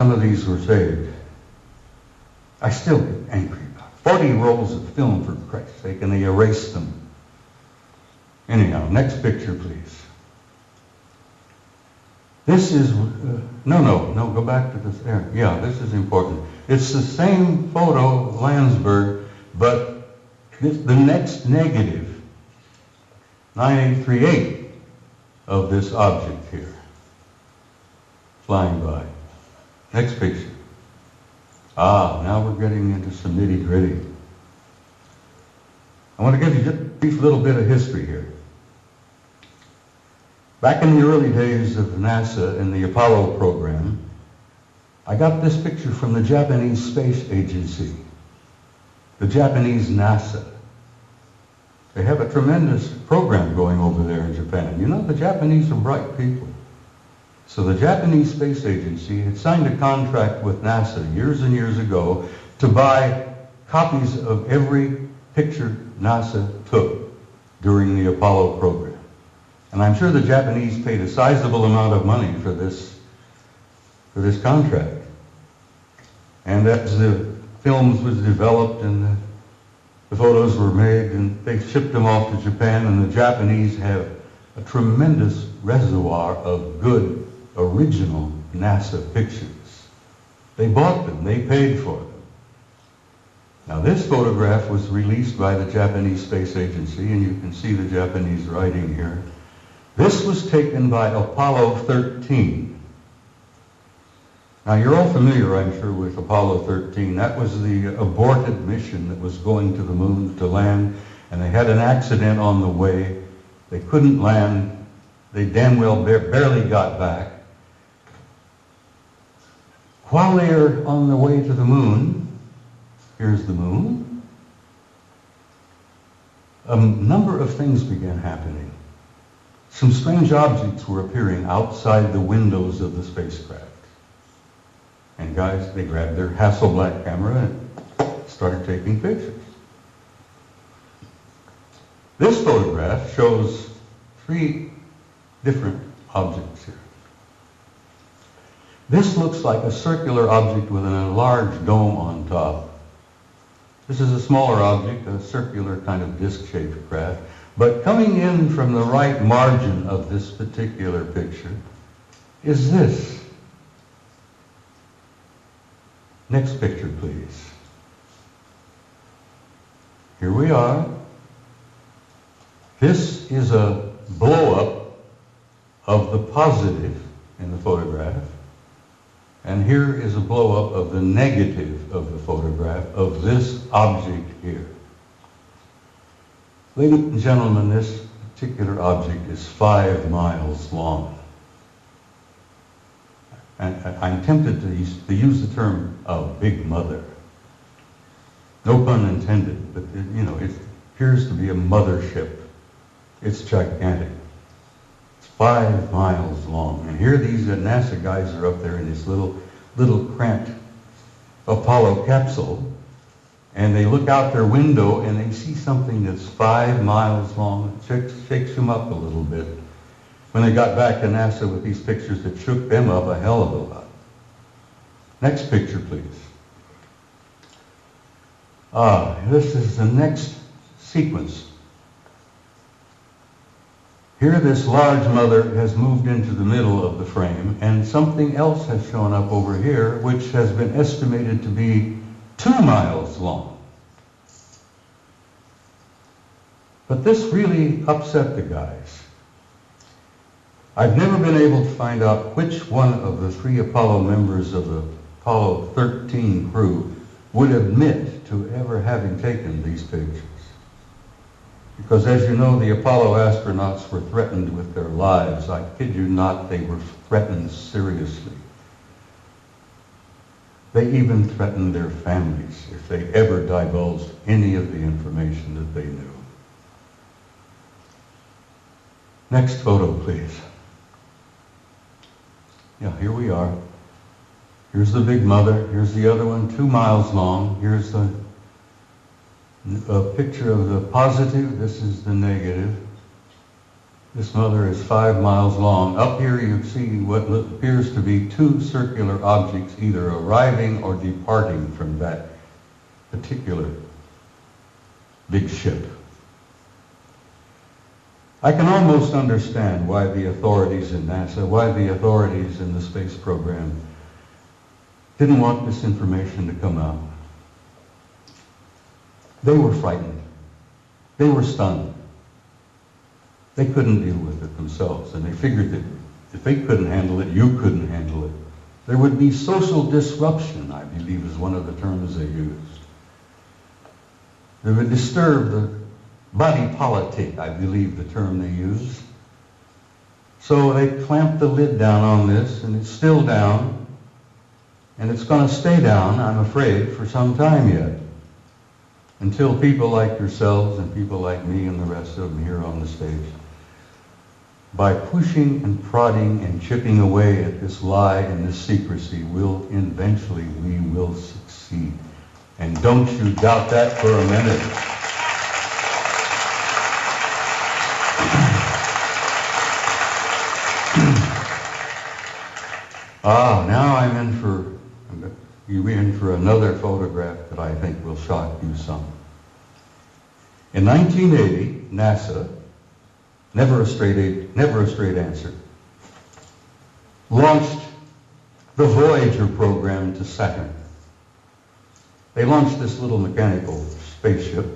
some of these were saved. I still get angry about it. 40 rolls of film, for Christ's sake, and they erased them. Anyhow, next picture, please. This is, no, go back to this there. Yeah, this is important. It's the same photo, Landsberg, but the next negative, 9838, of this object here, flying by. Next picture. Now we're getting into some nitty-gritty. I want to give you just a brief little bit of history here. Back in the early days of NASA and the Apollo program, I got this picture from the Japanese Space Agency, the Japanese NASA. They have a tremendous program going over there in Japan. You know, the Japanese are bright people. So the Japanese Space Agency had signed a contract with NASA years and years ago to buy copies of every picture NASA took during the Apollo program. And I'm sure the Japanese paid a sizable amount of money for this contract. And as the films was developed and the photos were made, and they shipped them off to Japan, and the Japanese have a tremendous reservoir of good original NASA pictures. They bought them, they paid for them. Now this photograph was released by the Japanese Space Agency, and you can see the Japanese writing here. This was taken by Apollo 13. Now you're all familiar, I'm sure, with Apollo 13. That was the aborted mission that was going to the moon to land, and they had an accident on the way. They couldn't land. They damn well barely got back. While they are on the way to the moon, here's the moon, a number of things began happening. Some strange objects were appearing outside the windows of the spacecraft. And guys, they grabbed their Hasselblad camera and started taking pictures. This photograph shows 3 different objects here. This looks like a circular object with an enlarged dome on top. This is a smaller object, a circular kind of disc-shaped craft. But coming in from the right margin of this particular picture is this. Next picture, please. Here we are. This is a blow-up of the positive in the photograph. And here is a blow-up of the negative of the photograph of this object here. Ladies and gentlemen, this particular object is 5 miles long. And I'm tempted to use the term big mother. No pun intended, but it appears to be a mothership. It's gigantic. It's 5 miles long. And here these NASA guys are up there in this little cramped Apollo capsule. And they look out their window and they see something that's 5 miles long. It shakes them up a little bit. When they got back to NASA with these pictures, it shook them up a hell of a lot. Next picture, please. This is the next sequence. Here this large mother has moved into the middle of the frame, and something else has shown up over here, which has been estimated to be 2 miles long. But this really upset the guys. I've never been able to find out which one of the 3 Apollo members of the Apollo 13 crew would admit to ever having taken these pictures. Because as you know, the Apollo astronauts were threatened with their lives. I kid you not, they were threatened seriously. They even threatened their families if they ever divulged any of the information that they knew. Next photo, please. Yeah, here we are. Here's the big mother. Here's the other one, 2 miles long. Here's a picture of the positive. This is the negative. This mother is 5 miles long. Up here you see what appears to be two circular objects either arriving or departing from that particular big ship. I can almost understand why the authorities in NASA, why the authorities in the space program didn't want this information to come out. They were frightened. They were stunned. They couldn't deal with it themselves, and they figured that if they couldn't handle it, you couldn't handle it. There would be social disruption, I believe is one of the terms they used. They would disturb the body politic, I believe the term they used. So they clamped the lid down on this, and it's still down, and it's going to stay down, I'm afraid, for some time yet, until people like yourselves and people like me and the rest of them here on the stage, by pushing and prodding and chipping away at this lie and this secrecy, eventually we will succeed. And don't you doubt that for a minute. Now you're in for another photograph that I think will shock you some. In 1980, NASA, never a straight answer, launched the Voyager program to Saturn. They launched this little mechanical spaceship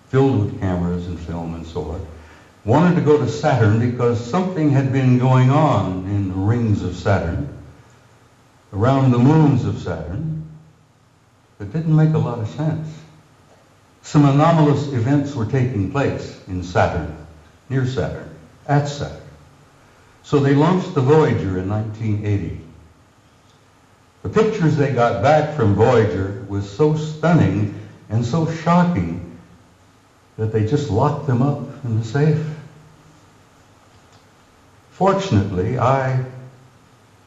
filled with cameras and film and so on. Wanted to go to Saturn because something had been going on in the rings of Saturn, around the moons of Saturn, that didn't make a lot of sense. Some anomalous events were taking place in Saturn, near Saturn, at Saturn. So they launched the Voyager in 1980. The pictures they got back from Voyager was so stunning and so shocking that they just locked them up in the safe. Fortunately, I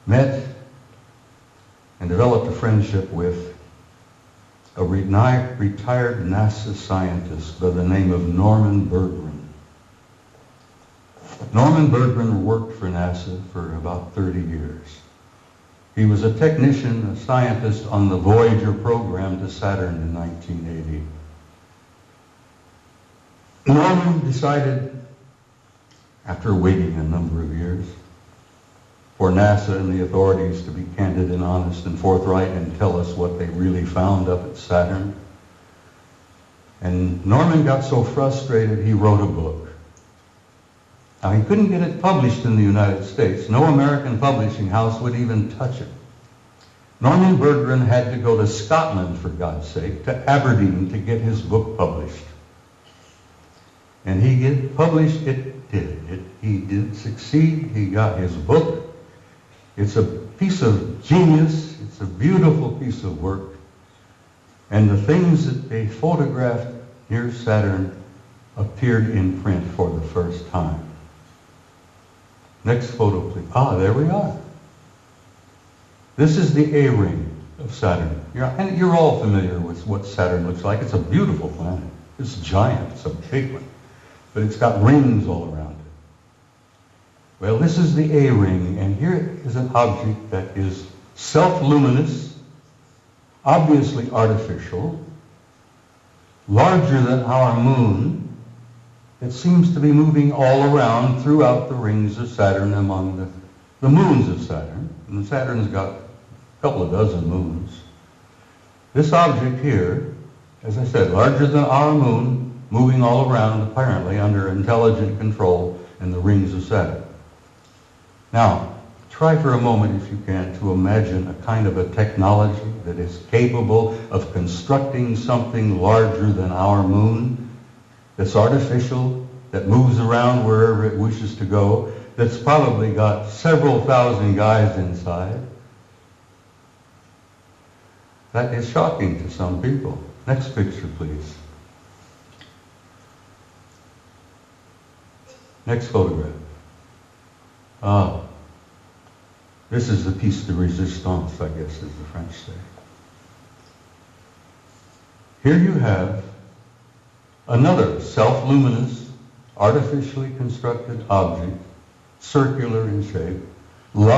met and developed a friendship with a retired NASA scientist by the name of Norman Berggren. Norman Berggren worked for NASA for about 30 years. He was a technician, a scientist on the Voyager program to Saturn in 1980. Norman decided, after waiting a number of years, for NASA and the authorities to be candid and honest and forthright and tell us what they really found up at Saturn. And Norman got so frustrated he wrote a book. Now he couldn't get it published in the United States. No American publishing house would even touch it. Norman Berggren had to go to Scotland, for God's sake, to Aberdeen to get his book published. And he he did succeed. He got his book. It's a piece of genius. It's a beautiful piece of work. And the things that they photographed near Saturn appeared in print for the first time. Next photo, please. There we are. This is the A-ring of Saturn. And you're all familiar with what Saturn looks like. It's a beautiful planet. It's giant. It's a big one. But it's got rings all around it. Well, this is the A-ring, and here is an object that is self-luminous, obviously artificial, larger than our moon. It seems to be moving all around throughout the rings of Saturn among the moons of Saturn. And Saturn's got a couple of dozen moons. This object here, as I said, larger than our moon, moving all around apparently under intelligent control in the rings of Saturn. Now, try for a moment, if you can, to imagine a kind of a technology that is capable of constructing something larger than our moon, that's artificial, that moves around wherever it wishes to go, that's probably got several thousand guys inside. That is shocking to some people. Next picture, please. Next photograph. This is the piece de resistance, I guess, as the French say. Here you have another self-luminous, artificially constructed object, circular in shape, large